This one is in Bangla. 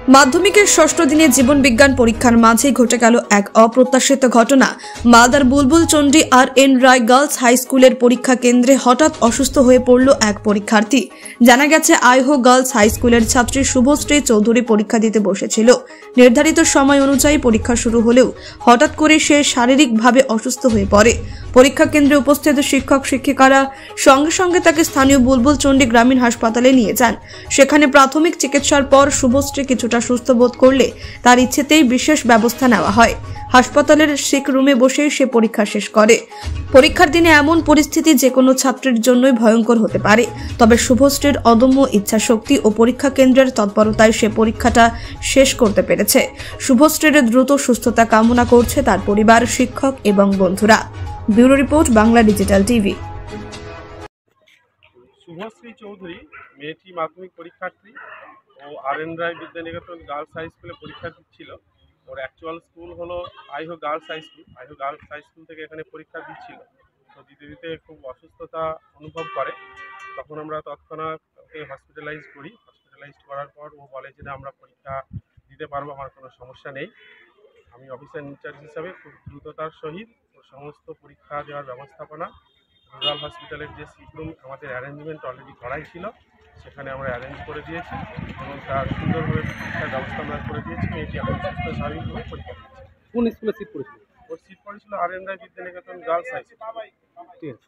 মাধ্যমিকের ষষ্ঠ দিনে জীবন বিজ্ঞান পরীক্ষার মাঝে ঘটে গেল এক অপ্রত্যাশিত ঘটনা। মালদার বুলবুল চন্ডী আর.এন. রায় গার্লস হাই স্কুলের পরীক্ষা কেন্দ্রে হঠাৎ অসুস্থ হয়ে পড়ল এক পরীক্ষার্থী। জানা গেছে, আইহো গার্লস হাই স্কুলের ছাত্রী শুভশ্রী চৌধুরী পরীক্ষা দিতে বসেছিল। নির্ধারিত সময় অনুযায়ী পরীক্ষা শুরু হলেও হঠাৎ করে সে শারীরিকভাবে অসুস্থ হয়ে পড়ে। পরীক্ষা কেন্দ্রে উপস্থিত শিক্ষক শিক্ষিকারা সঙ্গে সঙ্গে তাকে স্থানীয় বুলবুল চন্ডী গ্রামীণ হাসপাতালে নিয়ে যান। সেখানে প্রাথমিক চিকিৎসার পর শুভশ্রী কিছুটা সুস্থ বোধ করলে তার ইচ্ছেতেই বিশেষ ব্যবস্থা নেওয়া হয়। হাসপাতালের সিক রুমে বসে সে পরীক্ষা শেষ করে। পরীক্ষার দিনে এমন পরিস্থিতি যে কোনো ছাত্রের জন্যই ভয়ঙ্কর হতে পারে, তবে শুভশ্রীর অদম্য ইচ্ছাশক্তি ও পরীক্ষা কেন্দ্রের তৎপরতায় সে পরীক্ষাটা শেষ করতে পেরেছে। শুভশ্রীর দ্রুত সুস্থতা কামনা করছে তার পরিবার, শিক্ষক এবং বন্ধুরা। Bureau report, Bangla digital TV. Subhashree Chowdhury মেয়েটি মাধ্যমিক পরীক্ষার্থী ও আর.এন. রায় বিদ্যানিকেতন গার্লস হাই স্কুলে পরীক্ষা দিচ্ছিল। ওর অ্যাকচুয়াল স্কুল হলো আইহো girls high school. আইহো girls high school থেকে এখানে পরীক্ষা দিচ্ছিল। তো দিতে দিতে খুব অসুস্থতা অনুভব করে। তখন আমরা তৎক্ষণাৎ ওকে হসপিটালাইজ করি। হসপিটালাইজ করার পর ও বলে যে না, আমরা পরীক্ষা দিতে পারবো, আমার কোনো সমস্যা নেই। আমি অফিসার ইনচার্জ হিসাবে খুব দ্রুততার সহিত ওর সমস্ত পরীক্ষা দেওয়ার ব্যবস্থাপনা রুরাল হসপিটালের যে সিট রুম আমাদের অ্যারেঞ্জমেন্ট অলরেডি করাই ছিল, সেখানে আমরা অ্যারেঞ্জ করে দিয়েছি এবং তার সুন্দরভাবে পরীক্ষার ব্যবস্থা আমরা করে দিয়েছি। মেয়েটি এখন সুস্থ স্বাভাবিকভাবে পরীক্ষা দিচ্ছে। কোন স্কুলে সিট পড়েছিল? ওর সিট পড়েছিল আর.এন. রায় বিদ্যানিকেতন গার্লস হাই স্কুল। ঠিক আছে।